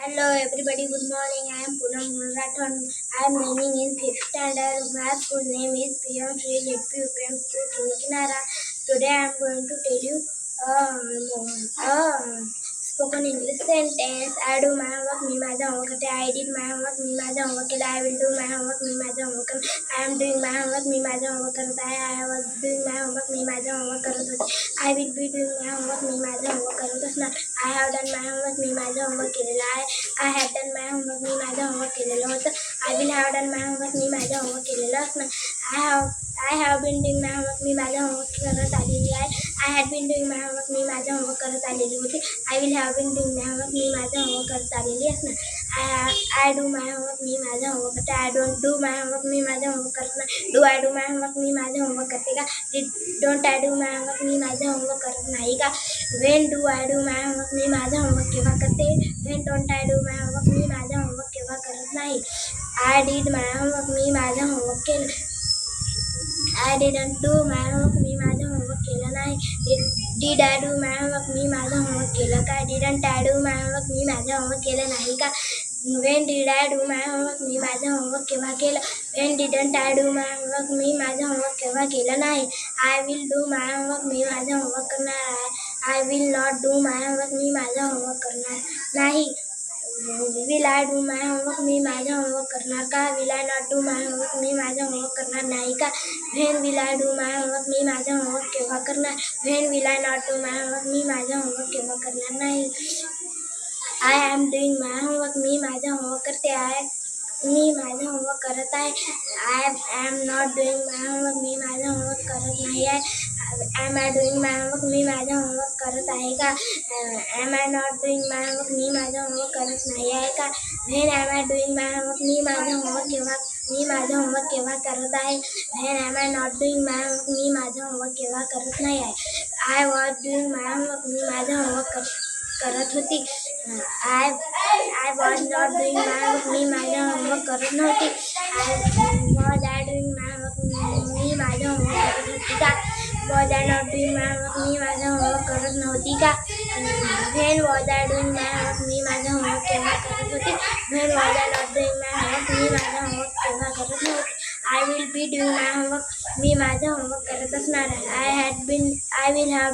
Hello everybody, good morning. I am Poonam Rathon. I am learning in 5th standard. My school name is P.M. Sri JP UPM School Kinara. Today I am going to tell you a spoken English sentence. I do my homework, me माझा homework करते. I did my homework, me माझा homework केला. I will do my homework, me माझा homework करते. I am doing my homework, me माझा homework करत आहे. I was doing my homework, me माझा homework करत होते. I will be doing my homework, मी माझा homework करत असणार. I have done my homework, मी माझा homework केलेला आहे. I had done my homework, मी माझा homework केलेलं होतं. I will have done my homework, मी माझा homework केलेलं असणार. I have been doing my homework, मी माझा homework करत आलेली आहे. I had been doing my homework, मी माझा homework करत आलेली होती. I will have been doing my homework, मी माझा homework करत आलेली असणार. I do my homework, मी माझा homework करते. I don't do my homework, मी माझा homework करत नाही. Do I do my homework, मी माझा homework करते का? Don't I do my homework, मी माझा homework करत नाही का? When do I do my homework, मी माझा homework केव्हा करते? When don't I do my homework, मी माझा homework केव्हा करत नाही. I did my homework, मी माझा homework केलं. I didn't do my homework, मी माझा homework केलं नाही. Did I do my homework, मी माझा homework केलं का? Didn't I do my homework, मी माझा homework केलं नाही का? When did I do my homework, मी माझा homework केव्हा केलं? When didn't I do my homework, मी माझा homework केव्हा केलं नाही. I will do my homework, मी माझा homework करणार आहे. I will not do my homework, मी माझा homework करणार नाही. Will I do my homework, मी माझा homework करणार का? Will I not do my homework, मी माझा homework करणार नाही का? When will I do my homework, मी माझा homework केव्हा करणार? When will I not do my homework, मी माझा homework केव्हा करणार नाही. I am doing my homework, मी माझा homework करते आहे. मी माझा homework करत आहे. I am not doing my homework, मी माझा homework करत नाही आहे. Am I doing my homework, मी माझा homework करत आहे का? Am I not doing my homework, मी माझा homework करत नाही आहे का? When am I doing my homework, मी माझा homework केव्हा करत आहे. When am I not doing my homework, मी माझा homework केव्हा करत नाही आहे. I was doing my homework, मी माझा homework करत होती. I was not doing my homework, मी माझा homework करत नव्हती. Was I doing my homework, मी माझा homework करत होती का? Was I not doing my homework, मी माझा homework करत नव्हती का? When was I doing my homework, मी माझा homework केव्हा करत होती. When was I not doing my homework, मी माझा homework केव्हा करत नव्हती. I will be doing my homework, मी माझा homework करत असणार आहे. I will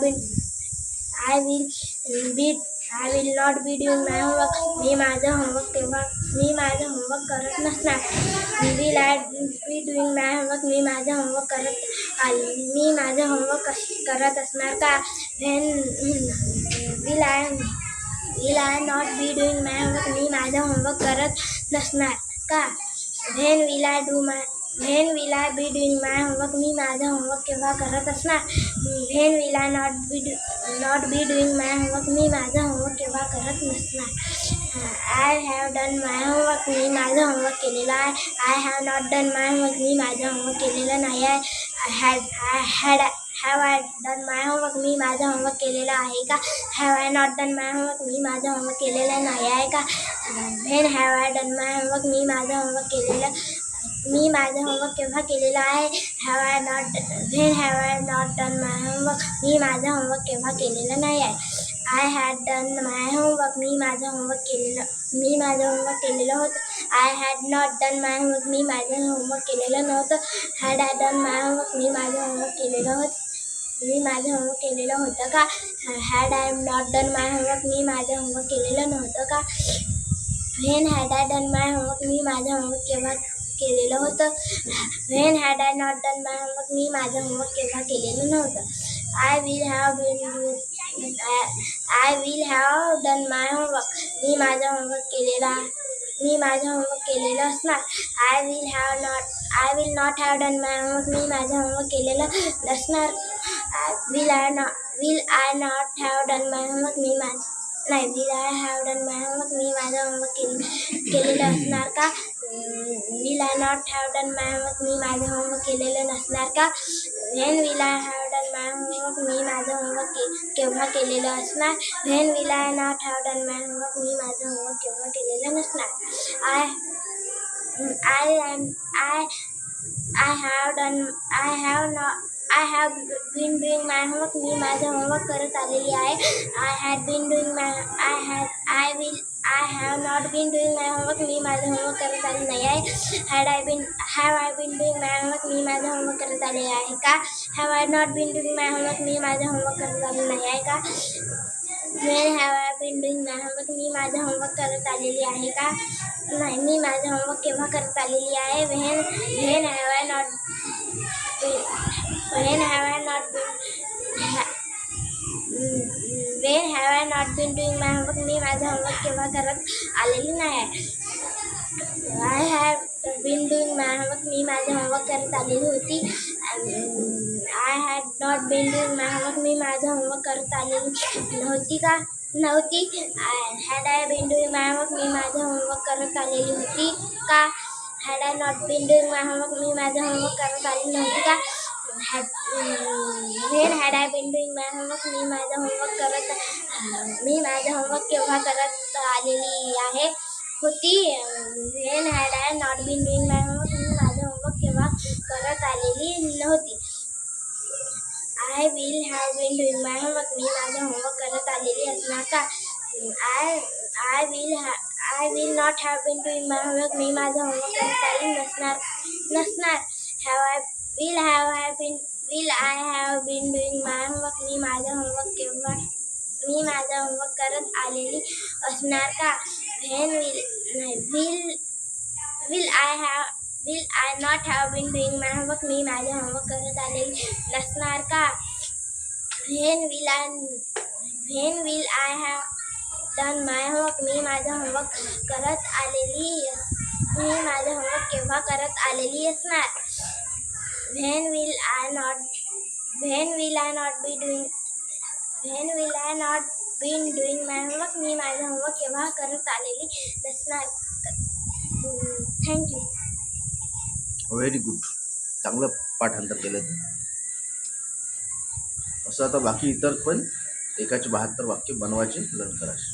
not be doing my homework, मी माझा homework करत नसणार. Will I be doing my homework, मी माझा homework करत असणार का? Will I not be doing my homework, मी माझा homework करत नसणार का? When will I be doing my homework, मी माझा homework केव्हा करत असणार. When will I not be doing my homework, मी माझा homework केव्हा करत नसणार. I have done my homework, मी माझा homework केलेला आहे. I have not done my homework, मी माझा homework केलेलं नाही आहे. Have I done my homework, मी माझा homework केलेला आहे का? Have I not done my homework, मी माझा homework केलेला नाही आहे का? When have I done my homework, मी माझा homework केव्हा केलेला आहे. When have I not done my homework, मी माझा homework केव्हा केलेलं नाही आहे. I had done my homework, मी माझा homework केलेलं होतं. I had not done my homework, मी माझं homework केलेलं नव्हतं. Had I done my homework, मी माझं homework केलेलं होतं का? Had I not done my homework, मी माझं homework केलेलं नव्हतं का? When had I done my homework, मी माझं homework केव्हा केलेलं होतं. When had I not done my homework, मी माझं homework केव्हा केलेलं नव्हतं. I will have done my homework, मी माझं homework केलेलं असणार. I will not have done my homework, मी माझं homework केलेलं नसणार. Will I not have done my homework, will I have done my homework, मी माझं homework केलेलं असणार का? Will I not have done my homework, मी माझं homework केलेलं नसणार का? When will I have done my homework, मी माझं homework केव्हा केलेलं असणार. When will I not have done my homework, मी माझं homework केव्हा केलेलं नसणार. I have been doing my homework, मी माझं homework करत आलेली आहे. I will I have not been doing my homework. मी माझं होमवर्क करत आले नाही आहे. Have I been doing my homework? मी माझं होमवर्क करत आले आहे का? Have I not been doing my homework? मी माझं होमवर्क करत आले नाही आहे का? When have I been doing my homework? मी माझं होमवर्क करत आलेली आहे का? नाही, मी माझं होमवर्क केव्हा करत आलेली आहे? When have I not been when have I not been When have I not been doing my homework? मी माझं होमवर्क केव्हा करत आलेली नाही आहे. I have been doing my homework. मी माझं होमवर्क करत आलेली होती. I had not been doing my homework. मी माझं होमवर्क करत आलेली नव्हती का? नव्हती. Had I been doing my homework? मी माझं होमवर्क करत आलेली होती का? Had I not been doing my homework? मी माझं होमवर्क करत आलेली नव्हती का? When had I been doing my homework? मी माझं होमवर्क केव्हा करत आलेली आहे होती. When had I not been doing my homework? मी माझं होमवर्क केव्हा करत आलेली नव्हती. I will have been doing my homework. मी माझं होमवर्क करत आलेली असणार का? I will not have been doing my homework. मी माझं होमवर्क करत आलेली नसणार. Will I have been doing my homework? मी माझं होमवर्क करत आलेली असणार का? Will I not have been doing my homework? मी माझं होमवर्क करत आलेली नसणार का? When will I have done my homework? मी माझं होमवर्क केव्हा करत आलेली असणार? When will I not been doing my homework? मी माझं होमवर्क केव्हा करत आलेली नसणार. थँक्यू. Very good. चांगलं पाठांतर केलं तू. असं आता बाकी इतर पण 1 चे 72 वाक्य बनवायचे लर्न करायचे.